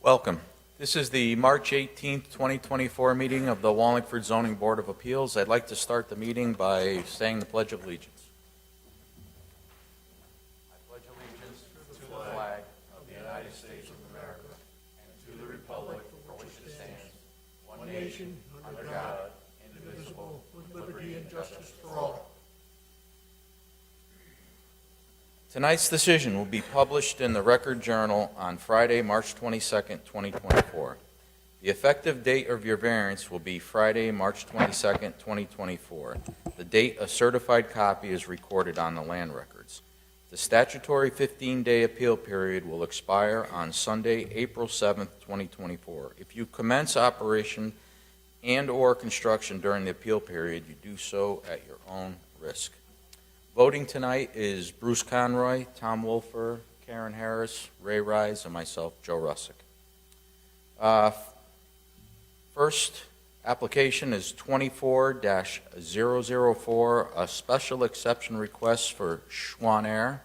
Welcome. This is the March 18th, 2024 meeting of the Wallingford Zoning Board of Appeals. I'd like to start the meeting by saying the Pledge of Allegiance. I pledge allegiance to the flag of the United States of America and to the republic for which it stands, one nation, under God, indivisible, with liberty and justice for all. Tonight's decision will be published in the Record Journal on Friday, March 22nd, 2024. The effective date of your variance will be Friday, March 22nd, 2024. The date a certified copy is recorded on the land records. The statutory 15-day appeal period will expire on Sunday, April 7th, 2024. If you commence operation and/or construction during the appeal period, you do so at your own risk. Voting tonight is Bruce Conroy, Tom Wolfer, Karen Harris, Ray Rise, and myself, Joe Russick. First application is 24-004, a special exception request for Schwan Air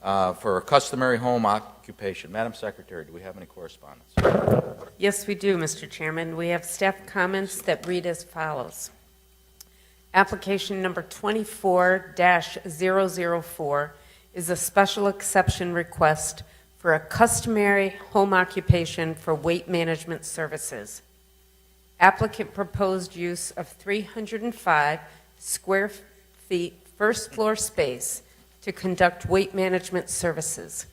for a customary home occupation. Madam Secretary, do we have any correspondence? Yes, we do, Mr. Chairman. We have staff comments that read as follows. Application number 24-004 is a special exception request for a customary home occupation for weight management services. Applicant proposed use of 305 square feet first floor space to conduct weight management services.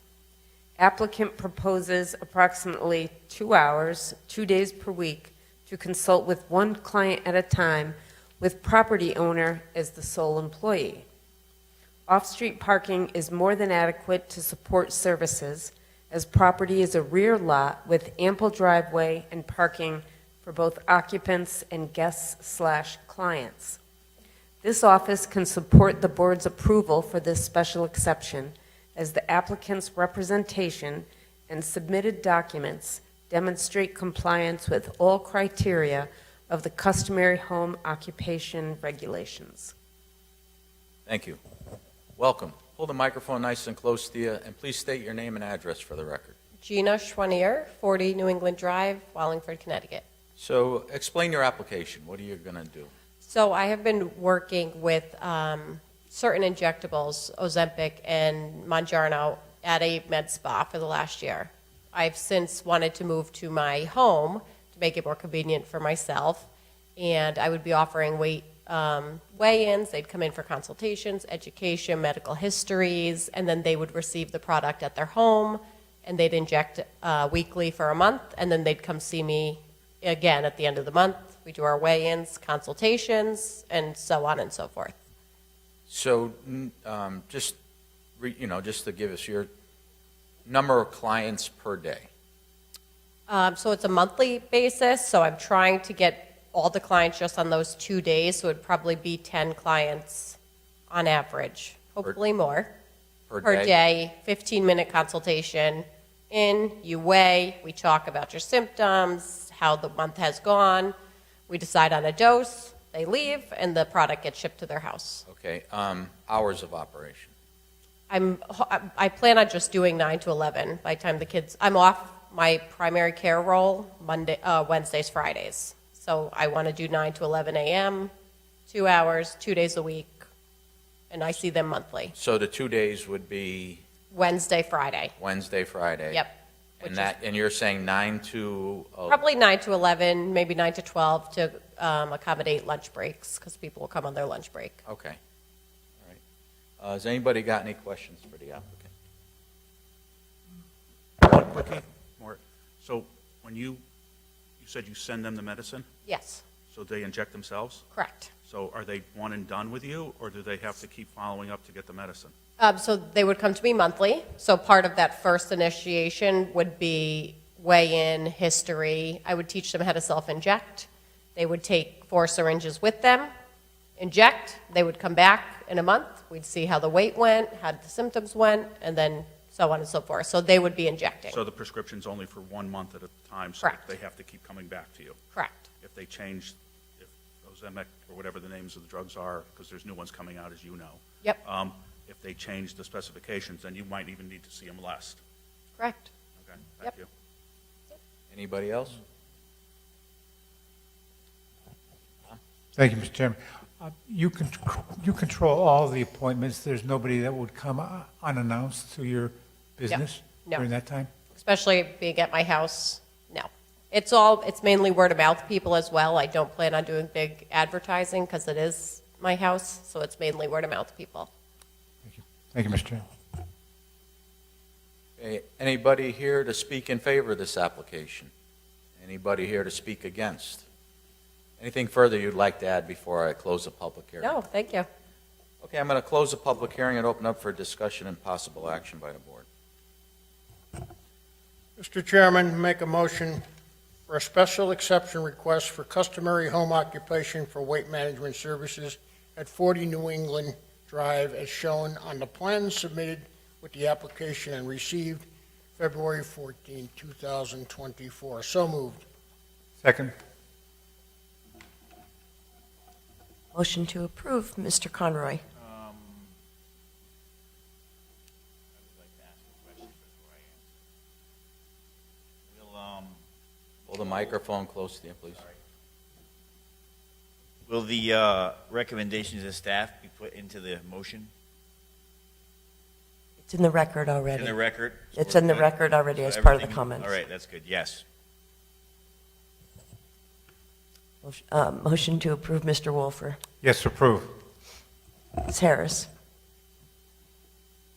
Applicant proposes approximately 2 hours, 2 days per week to consult with one client at a time, with property owner as the sole employee. Off-street parking is more than adequate to support services, as property is a rear lot with ample driveway and parking for both occupants and guests/clients. This office can support the board's approval for this special exception, as the applicant's representation and submitted documents demonstrate compliance with all criteria of the customary home occupation regulations. Thank you. Welcome. Hold the microphone nice and close to you, and please state your name and address for the record. Gina Schwanier, 40 New England Drive, Wallingford, Connecticut. So explain your application. What are you going to do? So I have been working with certain injectables, Ozempic and Mounjaro, at a med spa for the last year. I've since wanted to move to my home to make it more convenient for myself, and I would be offering weigh-ins. They'd come in for consultations, education, medical histories, and then they would receive the product at their home, and they'd inject weekly for a month, and then they'd come see me again at the end of the month. We do our weigh-ins, consultations, and so on and so forth. So just to give us your number of clients per day. So it's a monthly basis, so I'm trying to get all the clients just on those 2 days, so it'd probably be 10 clients on average, hopefully more. Per day, 15-minute consultation. You weigh, we talk about your symptoms, how the month has gone, we decide on a dose, they leave, and the product gets shipped to their house. Okay. Hours of operation. I plan on just doing 9 to 11 by the time the kids, I'm off my primary care role Wednesdays, Fridays. So I want to do 9 to 11 a.m., 2 hours, 2 days a week, and I see them monthly. So the 2 days would be? Wednesday, Friday. Wednesday, Friday. Yep. And you're saying 9 to? Probably 9 to 11, maybe 9 to 12 to accommodate lunch breaks, because people will come on their lunch break. Okay. All right. Has anybody got any questions for the applicant? One quickie. So when you said you send them the medicine, Yes, so they inject themselves? correct. So are they one and done with you, or do they have to keep following up to get the medicine? So they would come to me monthly. So part of that first initiation would be weigh-in, history. I would teach them how to self-inject. They would take 4 syringes with them, inject. They would come back in a month. We'd see how the weight went, how the symptoms went, and then so on and so forth. So they would be injecting. So the prescription's only for 1 month at a time, so Correct. they have to keep coming back to you. Correct. If they change, if Ozempic or whatever the names of the drugs are, because there's new ones coming out, as you know. Yep. If they change the specifications, then you might even need to see them less. Correct. Okay, Yep. thank you. Anybody else? Thank you, Mr. Chairman. You control all the appointments. There's nobody that would come unannounced to your business No. during that time? Especially being at my house, no. It's mainly word of mouth people as well. I don't plan on doing big advertising because it is my house, so it's mainly word of mouth people. Thank you, Mr. Chairman. Okay, anybody here to speak in favor of this application? Anybody here to speak against? Anything further you'd like to add before I close the public hearing? No, thank you. Okay, I'm going to close the public hearing and open up for discussion and possible action by the board. Mr. Chairman, make a motion for a special exception request for customary home occupation for weight management services at 40 New England Drive as shown on the plan submitted with the application and received February 14, 2024. So moved. Second. Motion to approve, Mr. Conroy. I would like to ask a question before I answer. Hold the microphone close to you, please. Will the recommendations of staff be put into the motion? It's in the record already. In the record? It's in the record already So as part of the everything- comments. All right, that's good, yes. Motion to approve, Mr. Wolfer. Yes, approve. Ms. Harris.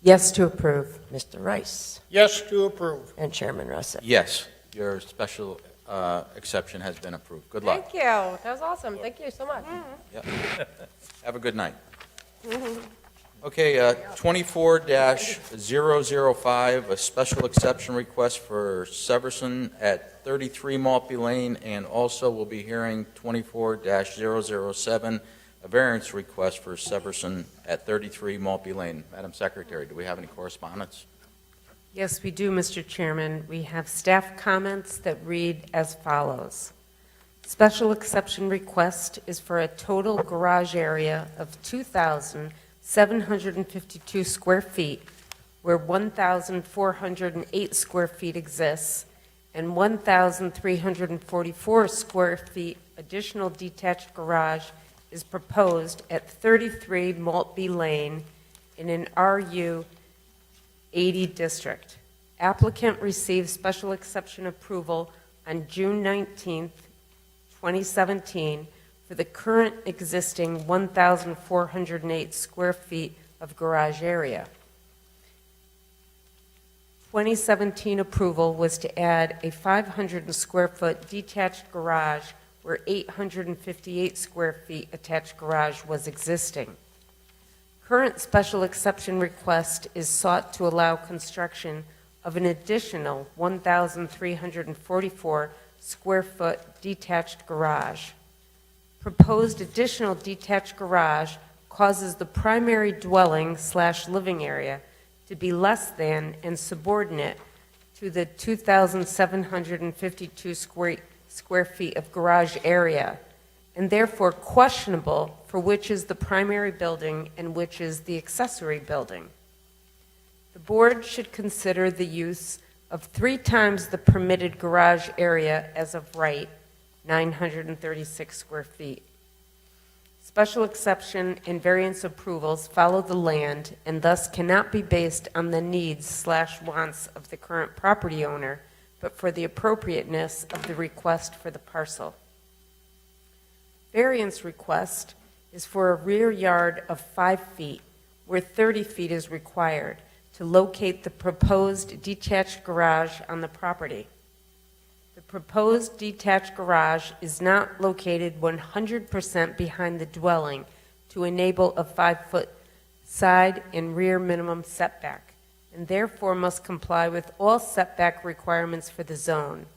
Yes to approve. Mr. Rice. Yes to approve. And Chairman Russett. Yes, your special exception has been approved. Good luck. Thank you. That was awesome. Thank you so much. Yep. Have a good night. Okay, 24-005, a special exception request for Severson at 33 Maltby Lane, and also we'll be hearing 24-007, a variance request for Severson at 33 Maltby Lane. Madam Secretary, do we have any correspondence? Yes, we do, Mr. Chairman. We have staff comments that read as follows. Special exception request is for a total garage area of 2,752 square feet, where 1,408 square feet exists, and 1,344 square feet additional detached garage is proposed at 33 Maltby Lane in an RU 80 district. Applicant received special exception approval on June 19th, 2017 for the current existing 1,408 square feet of garage area. 2017 approval was to add a 500 square foot detached garage where 858 square feet attached garage was existing. Current special exception request is sought to allow construction of an additional 1,344 square foot detached garage. Proposed additional detached garage causes the primary dwelling/living area to be less than and subordinate to the 2,752 square feet of garage area, and therefore questionable for which is the primary building and which is the accessory building. The board should consider the use of 3 times the permitted garage area as of right, 936 square feet. Special exception and variance approvals follow the land and thus cannot be based on the needs/wants of the current property owner, but for the appropriateness of the request for the parcel. Variance request is for a rear yard of 5 feet, where 30 feet is required, to locate the proposed detached garage on the property. The proposed detached garage is not located 100% behind the dwelling to enable a 5-foot side and rear minimum setback, and therefore must comply with all setback requirements for the zone.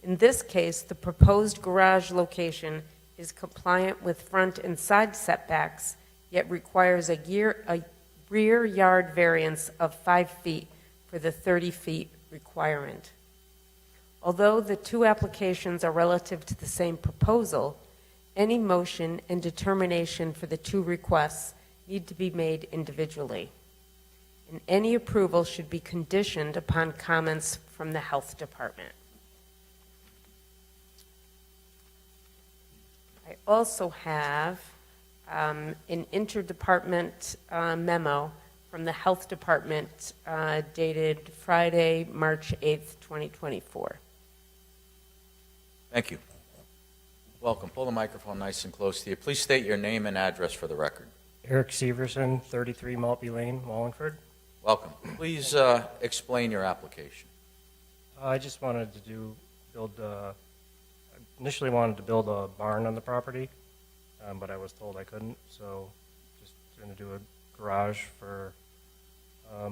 In this case, the proposed garage location is compliant with front and side setbacks, yet requires a rear yard variance of 5 feet for the 30 feet requirement. Although the two applications are relative to the same proposal, any motion and determination for the two requests need to be made individually, and any approval should be conditioned upon comments from the Health Department. also have an interdepartment memo from the Health Department dated Friday, March 8th, 2024. Thank you. Welcome. Pull the microphone nice and close to you. Please state your name and address for the record. Eric Severson, 33 Maltby Lane, Wallingford. Welcome. Please explain your application. I just wanted to initially wanted to build a barn on the property, but I was told I couldn't, so just going to do a garage for, I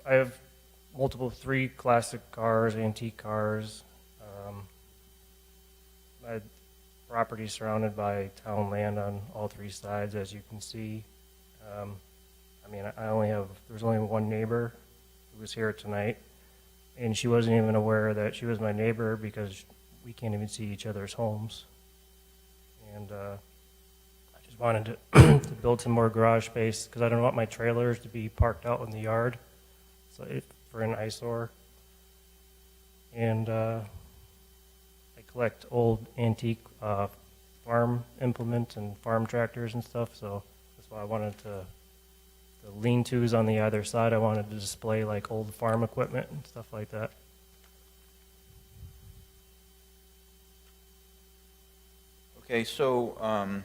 have three classic cars, antique cars. My property surrounded by town land on all three sides, as you can see. There's only one neighbor who was here tonight, and she wasn't even aware that she was my neighbor because we can't even see each other's homes. And I just wanted to, to build some more garage space because I don't want my trailers to be parked out in the yard, for an eyesore. And I collect old antique farm implements and farm tractors and stuff, so that's why I wanted the lean-tos on the other side, I wanted to display like old farm equipment and stuff like that. Okay, so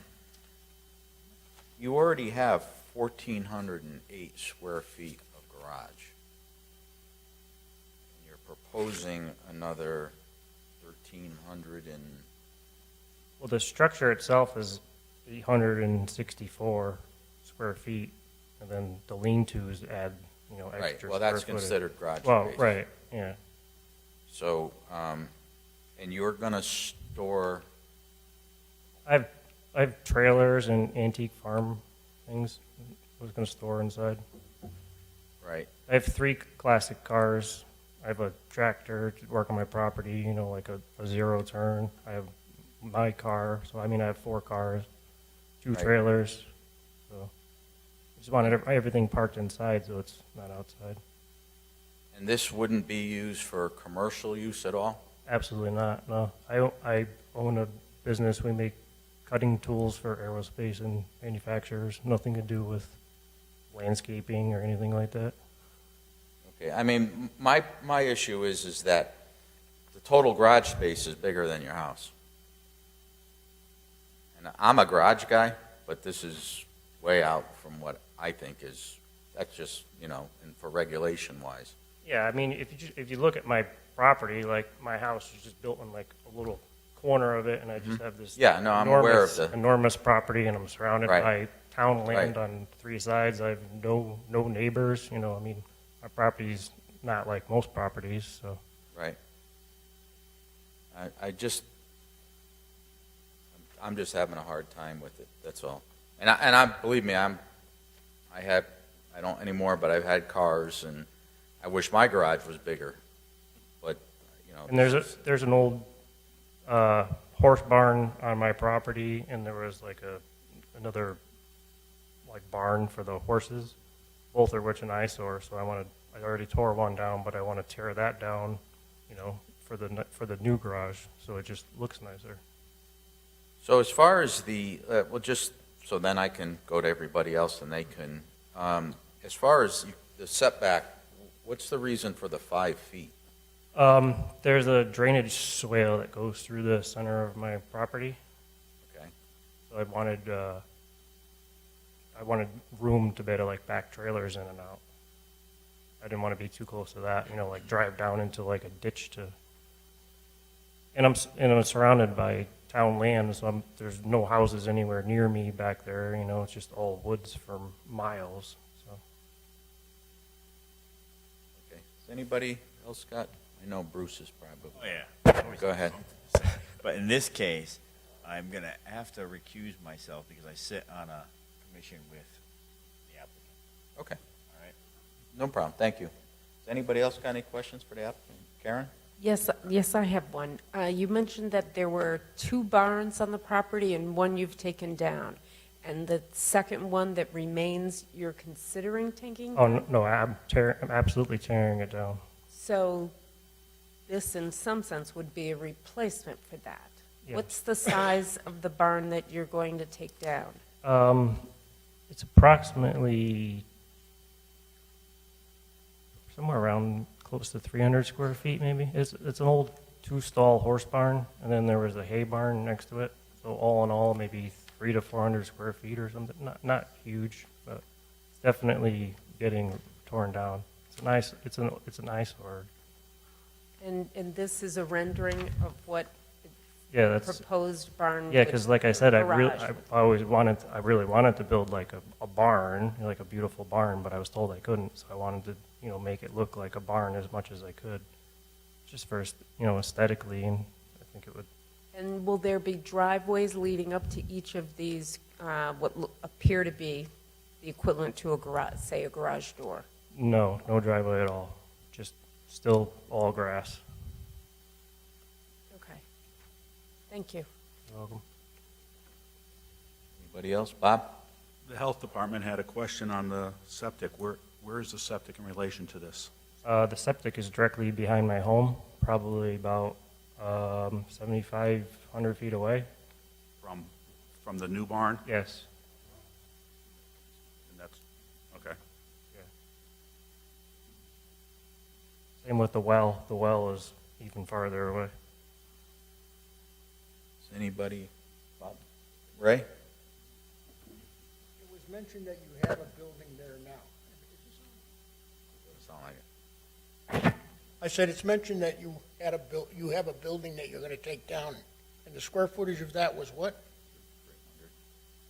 you already have 1,408 square feet of garage. And you're proposing another 1,300 and... Well, the structure itself is 864 square feet, and then the lean-tos add, extra Right, well, square that's footage. considered garage Well, space. right, yeah. So, and you're going to store, I have trailers and antique farm things I was going to store inside. right, I have three classic cars. I have a tractor to work on my property, like a zero turn. I have my car, so I have 4 cars, 2 Right. trailers. So I just wanted everything parked inside, so it's not outside. and this wouldn't be used for commercial use at all? Absolutely not. No, I own a business. We make cutting tools for aerospace and manufacturers. Nothing to do with landscaping or anything like that. Okay, my issue is that the total garage space is bigger than your house. And I'm a garage guy, but this is way out from what I think that's just, and for regulation wise. Yeah, if you look at my property, like my house is just built in like a little corner of it, and I just have this Yeah, no, I'm aware of enormous property, and I'm surrounded Right. by town land Right. on 3 sides. I have no neighbors. My property's not like most properties, so. Right. I'm just having a hard time with it, that's all. And believe me, I don't anymore, but I've had cars, and I wish my garage was bigger. But, And there's an old horse barn on my property, and there was like another like barn for the horses, both of which an eyesore. So I already tore one down, but I want to tear that down, for the new garage, so it just looks nicer. So as far as just so then I can go to everybody else and they can, as far as the setback, what's the reason for the 5 feet? There's a drainage swale that goes through the center of my property. Okay. So I wanted room to be able to like back trailers in and out. I didn't want to be too close to that, like drive down into like a ditch and I'm surrounded by town land, so there's no houses anywhere near me back there, it's just all woods for miles, so. Okay. Has anybody else got? I know Bruce is probably. Oh, yeah. Go ahead. But in this case, I'm going to have to recuse myself because I sit on a commission with the applicant. Okay. All right? No problem. Thank you. Has anybody else got any questions for the applicant? Karen? Yes, I have one. You mentioned that there were 2 barns on the property and one you've taken down. And the second one that remains, you're considering taking Oh, down? no, I'm absolutely tearing it down. So this in some sense would be a replacement for that. Yeah. What's the size of the barn that you're going to take down? It's approximately somewhere around close to 300 square feet, maybe. It's an old two-stall horse barn, and then there was a hay barn next to it. So all in all, maybe 300 to 400 square feet or something. Not huge, but it's definitely getting torn down. It's a nice. It's an eyesore. And this is a rendering of what Yeah, the that's. proposed barn Yeah, would- because like I said, I garage. really wanted to build like a barn, like a beautiful barn, but I was told I couldn't, so I wanted to, make it look like a barn as much as I could, just for, aesthetically, and I think it would. And will there be driveways leading up to each of these, appear to be the equivalent to a garage, say a garage door? No driveway at all, just still all grass. Okay. Thank you. You're welcome. Anybody else? Bob? The health department had a question on the septic. Where is the septic in relation to this? The septic is directly behind my home, probably about 7,500 feet away. From the new barn? Yes. And that's, okay. Same with the well. The well is even farther away. Is anybody? Bob? Ray? It was mentioned that you have a building there now. Sound like it. I said it's mentioned that you have a building that you're going to take down, and the square footage of that was what?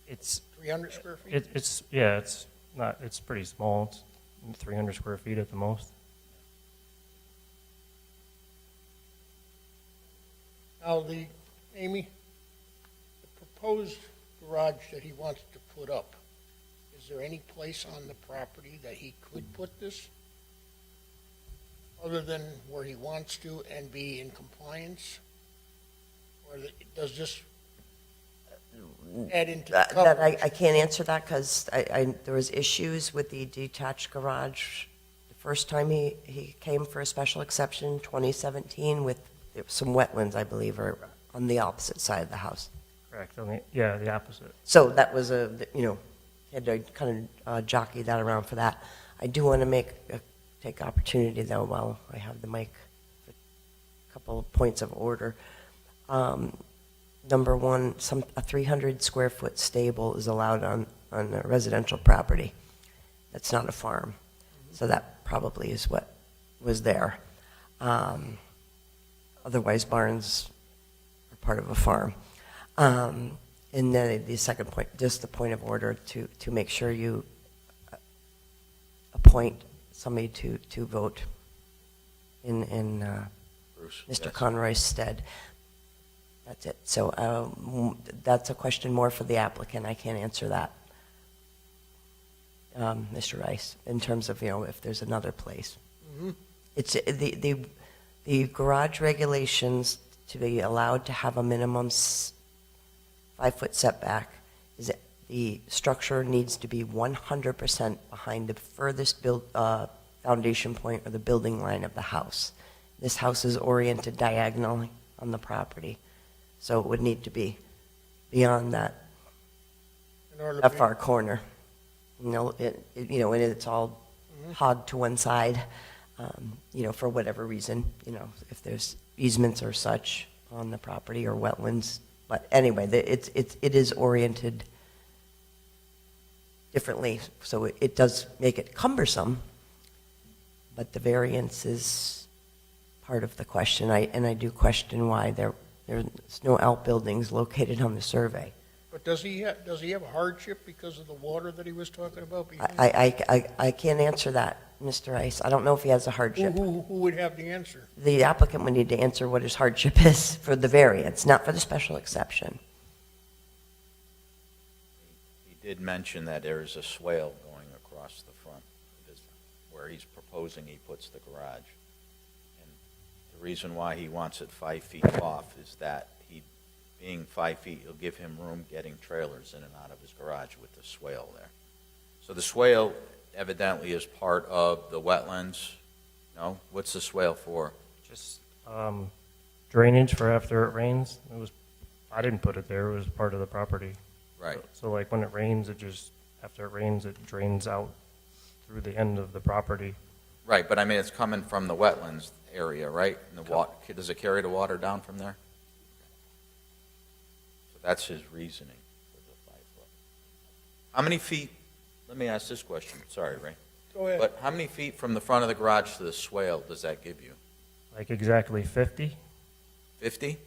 It's 300 square feet? it's pretty small. It's 300 square feet at the most. Now, Amy, the proposed garage that he wants to put up, is there any place on the property that he could put this? Other than where he wants to and be in compliance? Or does this add into the That coverage? I can't answer that because there was issues with the detached garage the first time he came for a special exception, 2017, with some wetlands, I believe, are on the opposite side of the house. Correct. The opposite. So that was had to kind of jockey that around for that. I do want to take opportunity, though, while I have the mic, for a couple of points of order. Number one, a 300 square foot stable is allowed on a residential property. That's not a farm. So that probably is what was there. Otherwise, barns are part of a farm. And then the second point, just the point of order to make sure you appoint somebody to vote in Bruce? Mr. Yes. Conroy's stead. That's it. So that's a question more for the applicant. I can't answer that, Mr. Rice, in terms of, if there's another place. Mhm. It's the garage regulations to be allowed to have a minimum 5-foot setback is that the structure needs to be 100% behind the furthest foundation point or the building line of the house. This house is oriented diagonally on the property, so it would need to be beyond that In order to that be- far corner. And it's all hogged to one side, for whatever reason, if there's easements or such on the property or wetlands. But anyway, it is oriented differently, so it does make it cumbersome, but the variance is part of the question. I do question why there's no outbuildings located on the survey. But does he have a hardship because of the water that he was talking about? behind? I can't answer that, Mr. Rice. I don't know if he has a hardship. Who would have the answer? The applicant would need to answer what his hardship is for the variance, not for the special exception. He did mention that there is a swale going across the front of his, where he's proposing he puts the garage. And the reason why he wants it 5 feet off is that being 5 feet, it'll give him room getting trailers in and out of his garage with the swale there. So the swale evidently is part of the wetlands. No? What's the swale for? Just Drainage for after it rains, I didn't put it there, it was part of the property. Right. So like when it rains, after it rains, it drains out through the end of the property. Right, but I mean, it's coming from the wetlands area, right? And the water, does it carry the water down from there? So that's his reasoning for the 5 foot. How many feet, let me ask this question, sorry, Ray. Go ahead. But how many feet from the front of the garage to the swale does that give you? Like exactly 50? 50?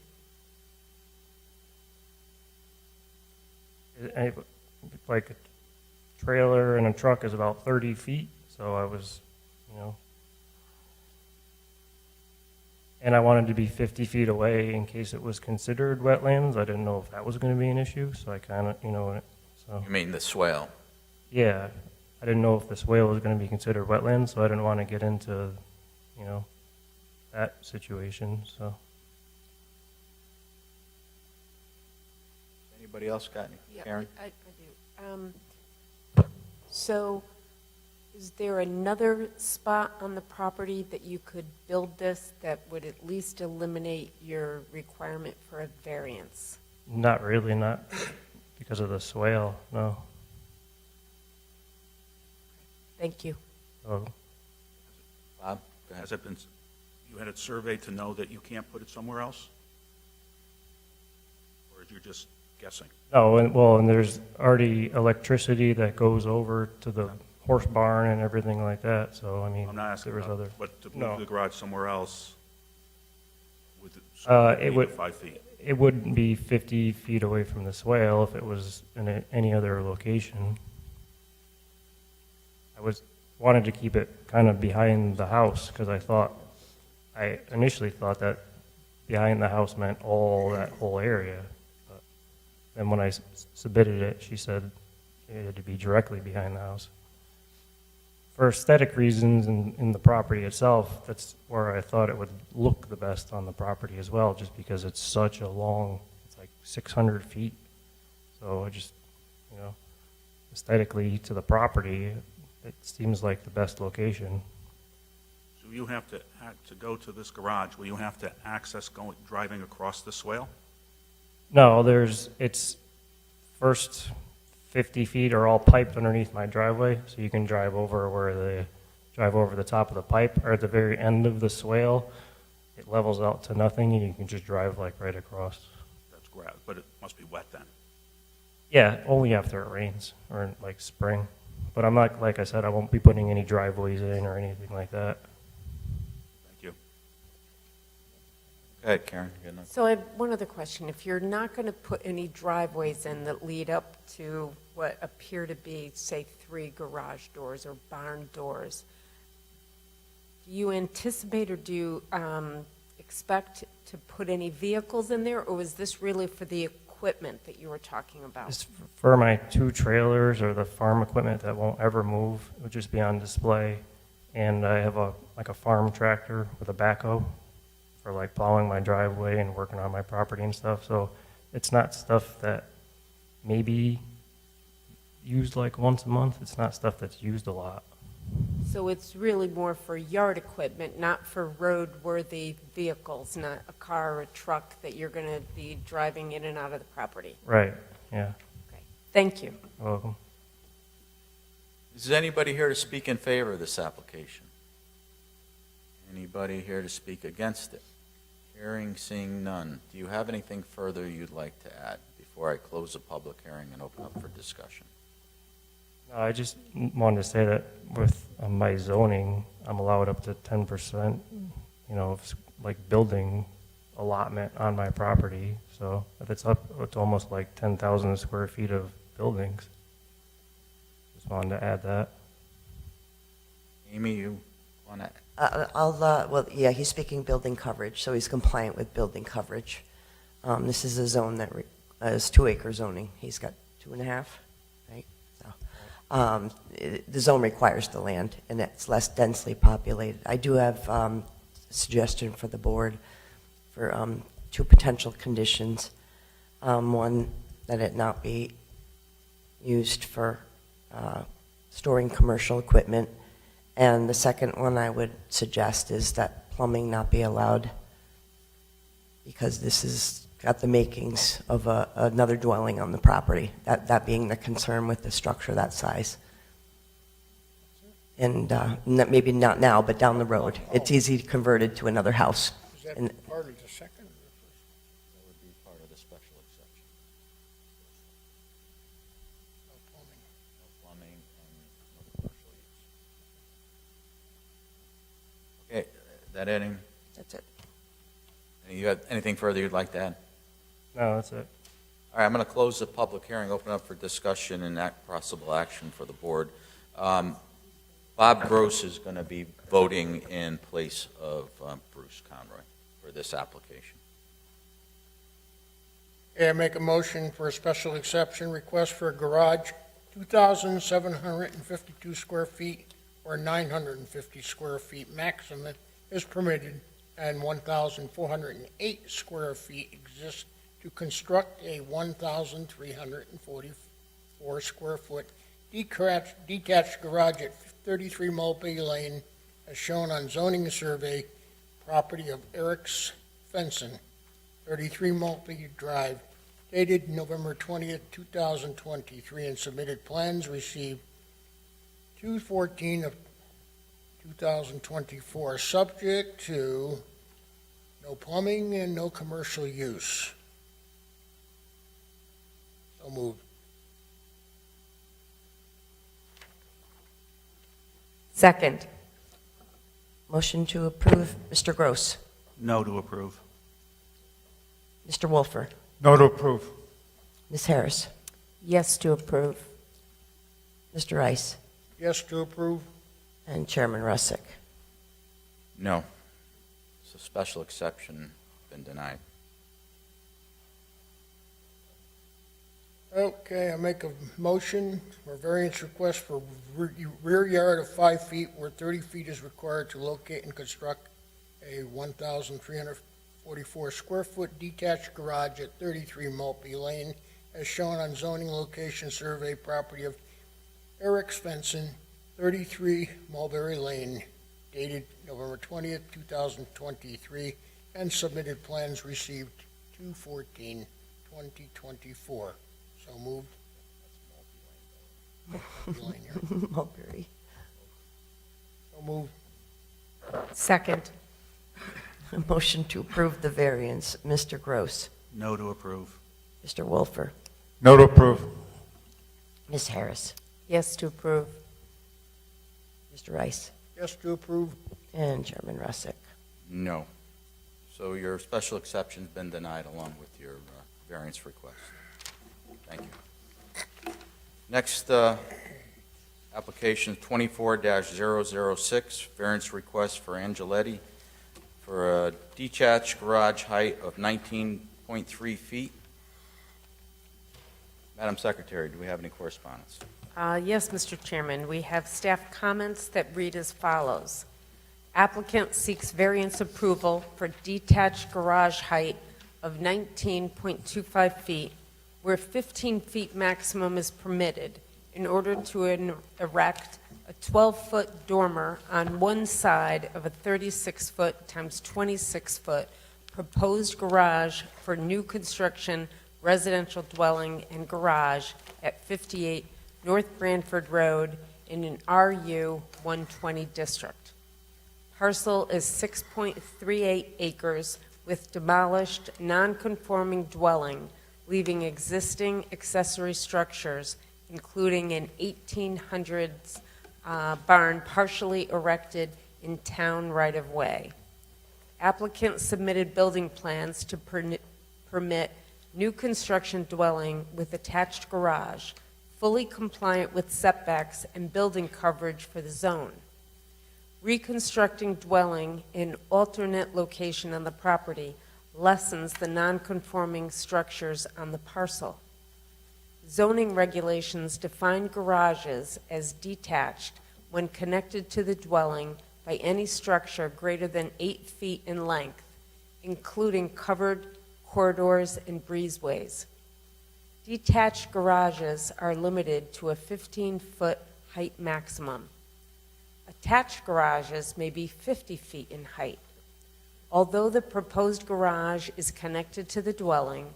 Like a trailer and a truck is about 30 feet, so I was, and I wanted to be 50 feet away in case it was considered wetlands. I didn't know if that was going to be an issue, so I kind of, so, You mean the swale? yeah, I didn't know if the swale was going to be considered wetlands, so I didn't want to get into, that situation, so. Anybody else got any? Yeah, Karen? I do. So is there another spot on the property that you could build this that would at least eliminate your requirement for a variance? Not really, not because of the swale, no. Thank you. So, Bob, go ahead. Has it been, you had it surveyed to know that you can't put it somewhere else? Or you're just guessing? no, and there's already electricity that goes over to the horse barn and everything like that, so, I mean, I'm not asking there was about, other. but to No. move the garage somewhere else with It would- 5 feet. It wouldn't be 50 feet away from the swale if it was in any other location. Wanted to keep it kind of behind the house, because I initially thought that behind the house meant that whole area. But then when I submitted it, she said it had to be directly behind the house. For aesthetic reasons in the property itself, that's where I thought it would look the best on the property as well, just because it's such a long, it's like 600 feet. So I just, aesthetically to the property, it seems like the best location. So you have to go to this garage, will you have to access driving across the swale? No, it's first 50 feet are all piped underneath my driveway, so you can drive over the top of the pipe, or at the very end of the swale, it levels out to nothing, and you can just drive like right across. That's grass, but it must be wet then. Yeah, only after it rains, or in, like spring. But I'm not, like I said, I won't be putting any driveways in or anything like that. Thank you. Go ahead, Karen. You got another- So I have one other question. If you're not going to put any driveways in that lead up to what appear to be, say, 3 garage doors or barn doors, do you anticipate or do you expect to put any vehicles in there, or was this really for the equipment that you were talking about? It's for my 2 trailers or the farm equipment that won't ever move. It would just be on display. And I have a farm tractor with a backhoe for like plowing my driveway and working on my property and stuff. So it's not stuff that maybe used like once a month. It's not stuff that's used a lot. So it's really more for yard equipment, not for road-worthy vehicles, not a car or a truck that you're going to be driving in and out of the property. Right, yeah. Okay. Thank you. You're welcome. Is anybody here to speak in favor of this application? Anybody here to speak against it? Hearing, seeing none. Do you have anything further you'd like to add before I close the public hearing and open up for discussion? I just wanted to say that with my zoning, I'm allowed up to 10%, like building allotment on my property. So if it's up, it's almost like 10,000 square feet of buildings. Just wanted to add that. Amy, you want to? Well, yeah, he's speaking building coverage, so he's compliant with building coverage. This is a zone that is 2-acre zoning. He's got 2.5, right? So, the zone requires the land, and it's less densely populated. I do have a suggestion for the board for 2 potential conditions. One, that it not be used for storing commercial equipment. And the second one I would suggest is that plumbing not be allowed because this has got the makings of another dwelling on the property, that being the concern with the structure that size. And maybe not now, but down the road. It's easy to convert it to another house. Is that And- part of the second? That would be part of the special exception. No plumbing. No plumbing and no commercial use. Okay, that Eddie? That's it. You have anything further you'd like to add? No, that's it. All right, I'm going to close the public hearing, open up for discussion and possible action for the board. Bob Gross is going to be voting in place of Bruce Conroy for this application. Okay, I make a motion for a special exception request for a garage, 2,752 square feet or 950 square feet maximum is permitted, and 1,408 square feet exists to construct a 1,344 square foot detached garage at 33 Mulberry Lane, as shown on zoning survey, property of Eric's Fenson, 33 Mulberry Drive, dated November 20th, 2023, and submitted plans received 2/14 of 2024, subject to no plumbing and no commercial use. So moved. Second. Motion to approve, Mr. Gross. No to approve. Mr. Wolfer. No to approve. Ms. Harris. Yes to approve. Mr. Rice. Yes to approve. And Chairman Russick. No. It's a special exception, been denied. Okay, I make a motion for variance request for rear yard of 5 feet where 30 feet is required to locate and construct a 1,344 square foot detached garage at 33 Mulberry Lane, as shown on zoning location survey, property of Eric Svensson, 33 Mulberry Lane, dated November 20th, 2023, and submitted plans received 2/14/2024. So moved. Mulberry Lane here. Mulberry. So moved. Second. Motion to approve the variance, Mr. Gross. No to approve. Mr. Wolfer. No to approve. Ms. Harris. Yes to approve. Mr. Rice. Yes to approve. And Chairman Russick. No. So your special exception's been denied along with your variance request. Thank you. Next, application 24-006, variance request for Angeletti for a detached garage height of 19.3 feet. Madam Secretary, do we have any correspondence? Yes, Mr. Chairman, we have staff comments that read as follows. Applicant seeks variance approval for detached garage height of 19.25 feet, where 15 feet maximum is permitted, in order to erect a 12-foot dormer on one side of a 36-foot times 26-foot proposed garage for new construction residential dwelling and garage at 58 North Branford Road in an RU 120 district. Parcel is 6.38 acres with demolished non-conforming dwelling, leaving existing accessory structures, including an 1800s barn partially erected in town right-of-way. Applicant submitted building plans to permit new construction dwelling with attached garage, fully compliant with setbacks and building coverage for the zone. Reconstructing dwelling in alternate location on the property lessens the non-conforming structures on the parcel. Zoning regulations define garages as detached when connected to the dwelling by any structure greater than 8 feet in length, including covered corridors and breezeways. Detached garages are limited to a 15-foot height maximum. Attached garages may be 50 feet in height. Although the proposed garage is connected to the dwelling,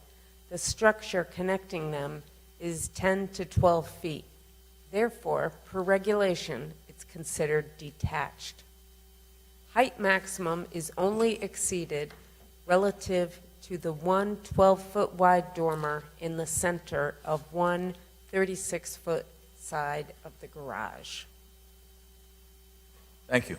the structure connecting them is 10 to 12 feet. Therefore, per regulation, it's considered detached. Height maximum is only exceeded relative to the one 12-foot wide dormer in the center of one 36-foot side of the garage. Thank you.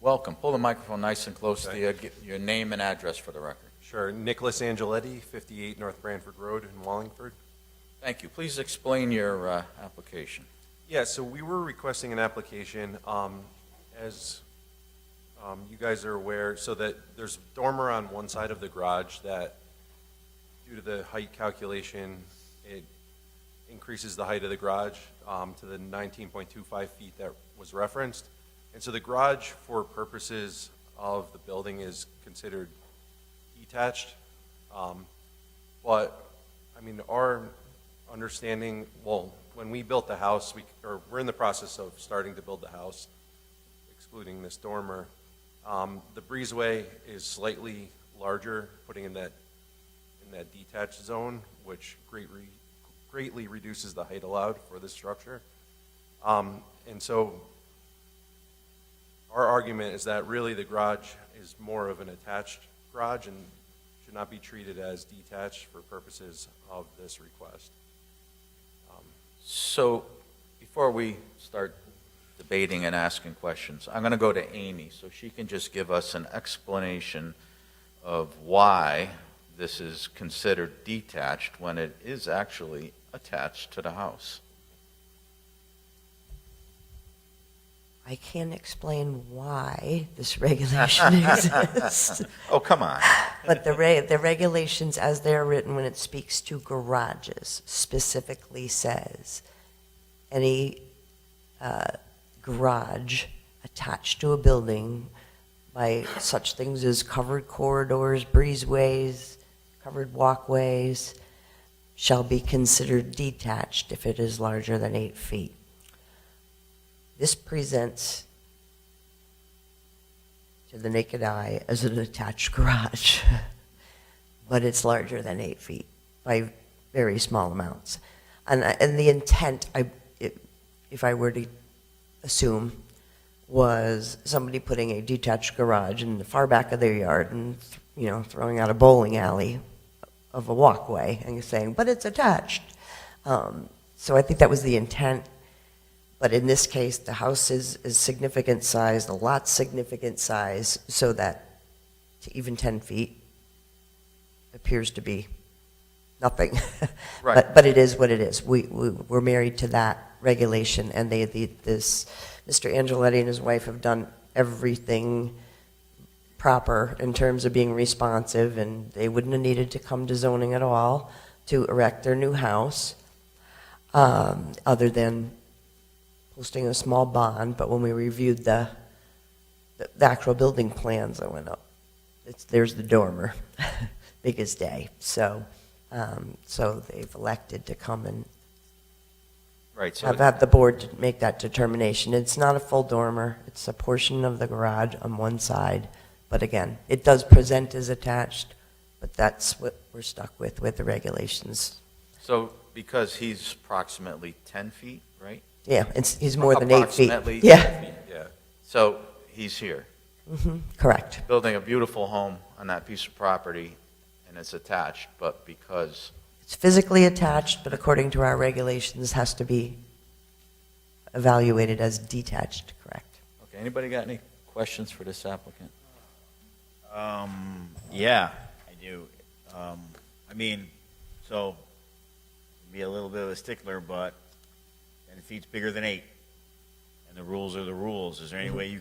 Welcome. Pull the microphone nice and close to you. Give your name and address for the record. Sure. Nicholas Angeletti, 58 North Branford Road in Wallingford. Thank you. Please explain your application. Yeah, so we were requesting an application, as you guys are aware, so that there's a dormer on one side of the garage that, due to the height calculation, it increases the height of the garage to the 19.25 feet that was referenced. And so the garage, for purposes of the building, is considered detached. But, I mean, our understanding, well, when we built the house, we're in the process of starting to build the house, excluding this dormer. The breezeway is slightly larger, putting in that detached zone, which greatly reduces the height allowed for this structure. And so our argument is that really the garage is more of an attached garage and should not be treated as detached for purposes of this request. So before we start debating and asking questions, I'm going to go to Amy so she can just give us an explanation of why this is considered detached when it is actually attached to the house. I can't explain why this regulation exists. Oh, come on. But the regulations, as they're written, when it speaks to garages, specifically says any garage attached to a building by such things as covered corridors, breezeways, covered walkways, shall be considered detached if it is larger than 8 feet. This presents to the naked eye as an attached garage, but it's larger than 8 feet by very small amounts. And the intent, if I were to assume, was somebody putting a detached garage in the far back of their yard and, throwing out a bowling alley of a walkway and saying, but it's attached. So I think that was the intent. But in this case, the house is significant size, the lot's significant size, so that to even 10 feet appears to be nothing. Right. But it is what it is. We're married to that regulation, and Mr. Angeletti and his wife have done everything proper in terms of being responsive, and they wouldn't have needed to come to zoning at all to erect their new house, other than posting a small bond. But when we reviewed the actual building plans, I went up. There's the dormer, big as day. So they've elected to come and Right. So have the board to make that determination. It's not a full dormer. It's a portion of the garage on one side. But again, it does present as attached, but that's what we're stuck with the regulations. So because he's approximately 10 feet, right? Yeah, he's more than 8 feet. Approximately Yeah. 10 feet, yeah. So he's here, Correct. building a beautiful home on that piece of property, and it's attached, but because, It's physically attached, but according to our regulations, has to be evaluated as detached, correct? okay, anybody got any questions for this applicant? Yeah, I do. So, be a little bit of a stickler, but 10 feet's bigger than 8, and the rules are the rules. Is there any way you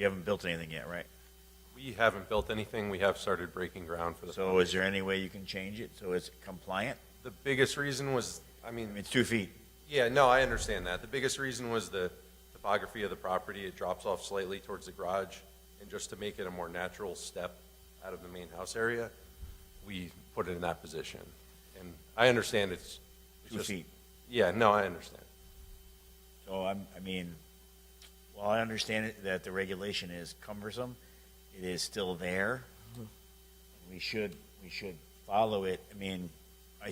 haven't built anything yet, right? We haven't built anything. We have started breaking ground for the. So is there any way you can change it so it's compliant? The biggest reason was, It's 2 feet. yeah, no, I understand that. The biggest reason was the topography of the property. It drops off slightly towards the garage, and just to make it a more natural step out of the main house area, we put it in that position. And I understand it's 2 just- feet. Yeah, no, I understand. So while I understand that the regulation is cumbersome, it is still there. We should follow it. I mean, I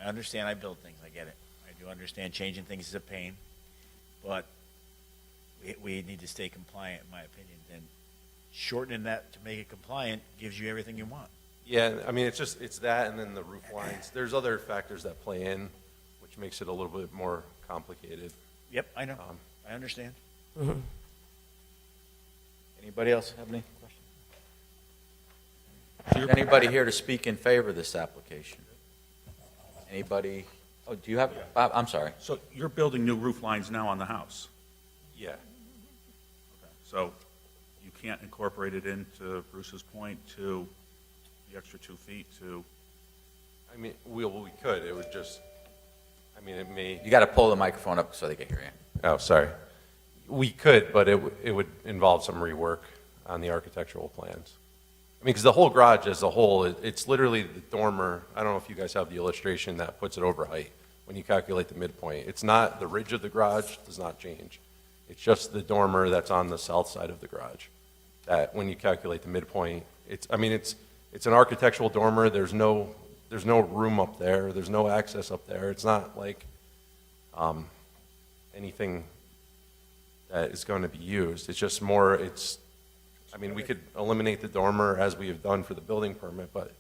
understand I build things, I get it. I do understand changing things is a pain, but we need to stay compliant, in my opinion. And shortening that to make it compliant gives you everything you want. Yeah, I mean, it's that and then the roof lines. There's other factors that play in, which makes it a little bit more complicated. Yep, I know. I understand. Anybody else have any questions? Is anybody here to speak in favor of this application? Anybody? Oh, do you have, Bob, I'm sorry. So you're building new roof lines now on the house? Yeah. Okay. So you can't incorporate it into Bruce's point to the extra 2 feet to, I mean, we could. It would just, I mean, it may. You got to pull the microphone up so they can hear you. Oh, sorry. We could, but it would involve some rework on the architectural plans. I mean, because the whole garage as a whole, it's literally the dormer. I don't know if you guys have the illustration that puts it over height when you calculate the midpoint. It's not, the ridge of the garage does not change. It's just the dormer that's on the south side of the garage. That when you calculate the midpoint, it's an architectural dormer. There's no room up there. There's no access up there. It's not like anything that is going to be used. It's just more, we could eliminate the dormer as we have done for the building permit, but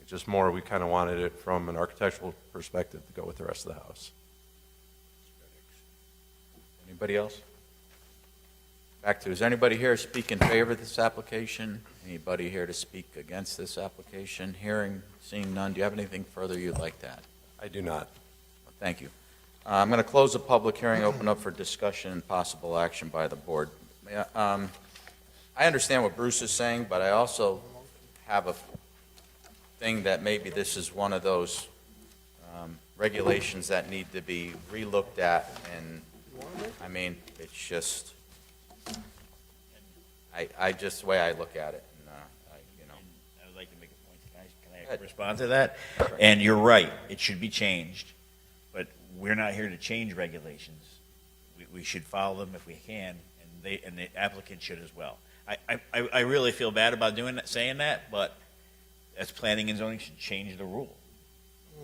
it's just more, we kind of wanted it from an architectural perspective to go with the rest of the house. Anybody else? Back to, is anybody here to speak in favor of this application? Anybody here to speak against this application? Seeing none, do you have anything further you'd like to add? I do not. Thank you. I'm going to close the public hearing, open up for discussion and possible action by the board. I understand what Bruce is saying, but I also have a thing that maybe this is one of those regulations that need to be relooked at, and I mean, it's just, I just, the way I look at it, and, I would like to make a point. Can I respond to that? And you're right, it should be changed, but we're not here to change regulations. We should follow them if we can, and the applicant should as well. I really feel bad about saying that, but as planning and zoning should change the rule.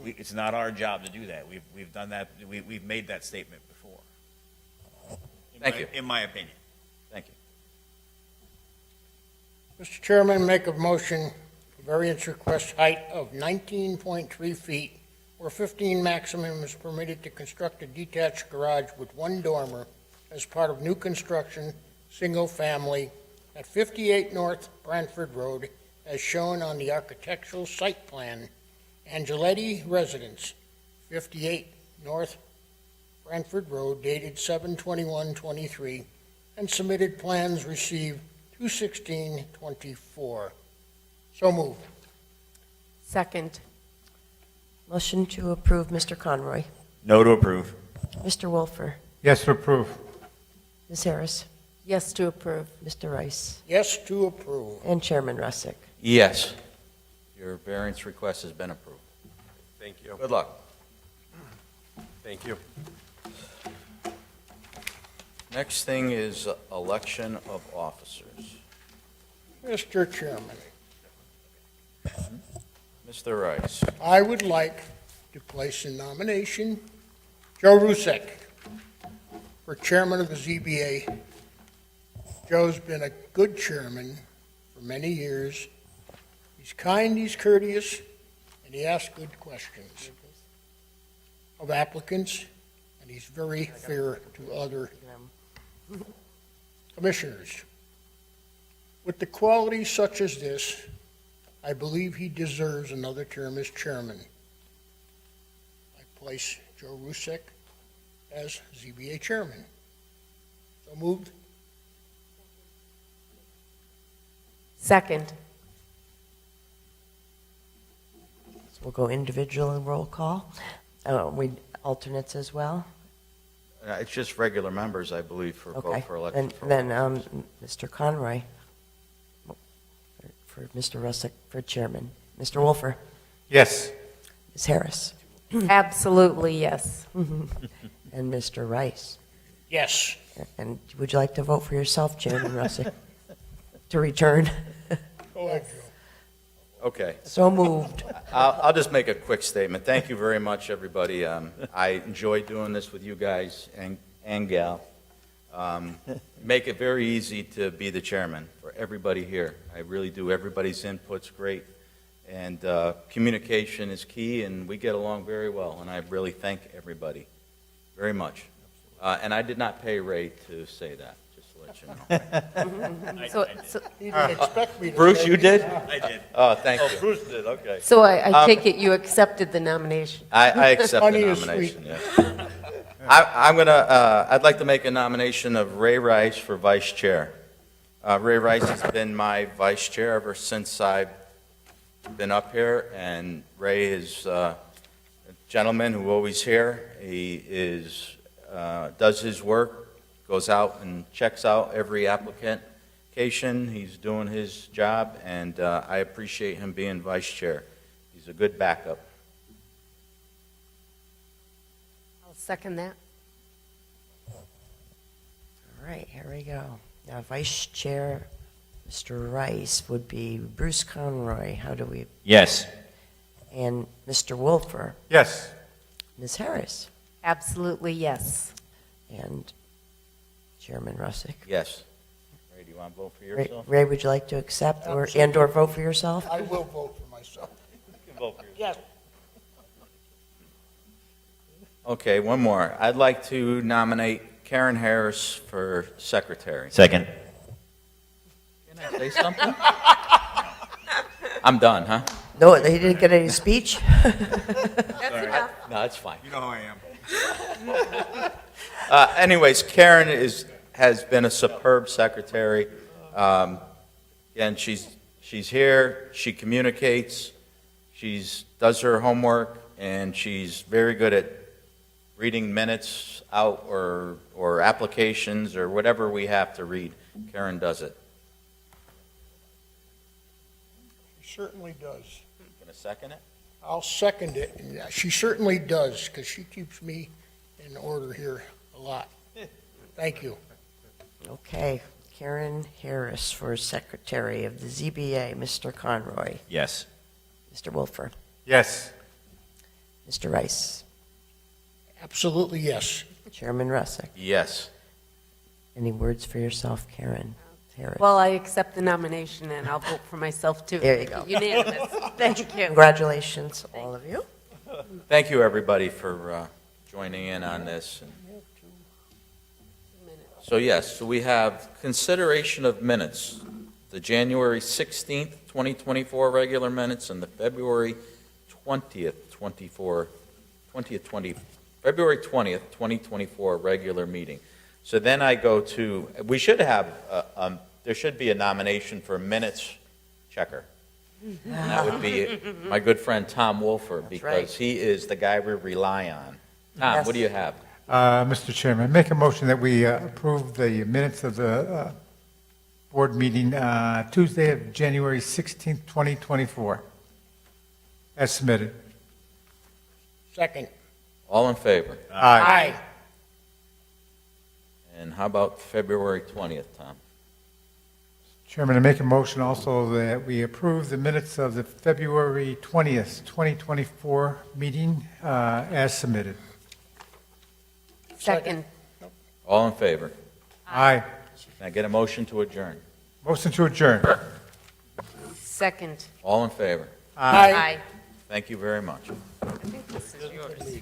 It's not our job to do that. We've done that. We've made that statement before. Thank you. In my opinion. Thank you. Mr. Chairman, make a motion, variance request height of 19.3 feet, where 15 maximum is permitted to construct a detached garage with one dormer as part of new construction, single family, at 58 North Brantford Road, as shown on the architectural site plan. Angeletti Residence, 58 North Brantford Road, dated 7/21/23, and submitted plans received 2/16/24. So moved. Second. Motion to approve, Mr. Conroy. No to approve. Mr. Wolfer. Yes to approve. Ms. Harris. Yes to approve. Mr. Rice. Yes to approve. And Chairman Russick. Yes. Your variance request has been approved. Thank you. Good luck. Thank you. Next thing is election of officers. Mr. Chairman, Mr. Rice. I would like to place in nomination Joe Rusek for chairman of the ZBA. Joe's been a good chairman for many years. He's kind, he's courteous, and he asks good questions of applicants, and he's very fair to other commissioners. With the qualities such as this, I believe he deserves another term as chairman. I place Joe Rusek as ZBA chairman. So moved. Second. So we'll go individual and roll call. We alternates as well. It's just regular members, I believe, for Okay. both for election. Then Mr. Conroy for Mr. Russick for chairman. Mr. Wolfer. Yes. Ms. Harris. Absolutely, yes. And Mr. Rice. Yes. And would you like to vote for yourself, Chairman Russick? to return? Go ahead, Joe. Okay. So moved. I'll just make a quick statement. Thank you very much, everybody. I enjoy doing this with you guys and gal. Make it very easy to be the chairman for everybody here. I really do. Everybody's input's great, and communication is key, and we get along very well, and I really thank everybody very much. And I did not pay Ray to say that, just to let you know. So, He didn't expect me to. Bruce, say you it. did? I did. Oh, thank Oh, you. Bruce did, okay. so I take it you accepted the nomination? I accept the Funny as nomination, yeah. I'd like to make a nomination of Ray Rice for vice chair. Ray Rice has been my vice chair ever since I've been up here, and Ray is a gentleman who always here. He does his work, goes out and checks out every application. He's doing his job, and I appreciate him being vice chair. He's a good backup. I'll second that. All right, here we go. Now, Vice Chair, Mr. Rice, would be Bruce Conroy. How do we, Yes. and Mr. Wolfer, Yes. Ms. Harris, Absolutely, yes. and Chairman Russick. Yes. Ray, do you want to vote for Ray, yourself? Ray, would you like to accept or Absolutely. and/or vote for yourself? I will vote for myself. Yes. Okay, one more. I'd like to nominate Karen Harris for secretary. Second. Can I say something? I'm done, huh? No, he didn't get any speech? No, it's fine. You know how I am. Anyways, Karen has been a superb secretary. And she's here, she communicates, does her homework, and she's very good at reading minutes out or applications or whatever we have to read. Karen does it. She certainly does. Gonna second it? I'll second it. And she certainly does, because she keeps me in order here a lot. Thank you. Okay, Karen Harris for Secretary of the ZBA, Mr. Conroy, Yes. Mr. Wolfer, Yes. Mr. Rice, Absolutely, yes. Chairman Russick. Yes. Any words for yourself, Karen Harris? Well, I accept the nomination, and I'll vote for myself, too. There you go. Unanimous. Thank you. Congratulations, all of you. Thank you, everybody, for joining in on this. So yes, so we have consideration of minutes, the January 16th, 2024 regular minutes and the February 20th, 2024 regular meeting. So then I go to, we should have, there should be a nomination for minutes checker. And that would be my good friend Tom Wolfer, right. because he is the guy we rely on. Tom, Yes. what do you have? Mr. Chairman, make a motion that we approve the minutes of the board meeting Tuesday of January 16th, 2024, as submitted. Second. All in favor? Aye. And how about February 20th, Tom? Chairman, I make a motion also that we approve the minutes of the February 20th, 2024 meeting as submitted. Second. All in favor? Aye. Can I get a motion to adjourn? Motion to adjourn. Second. All in favor? Aye. Thank you very much. I think this is yours.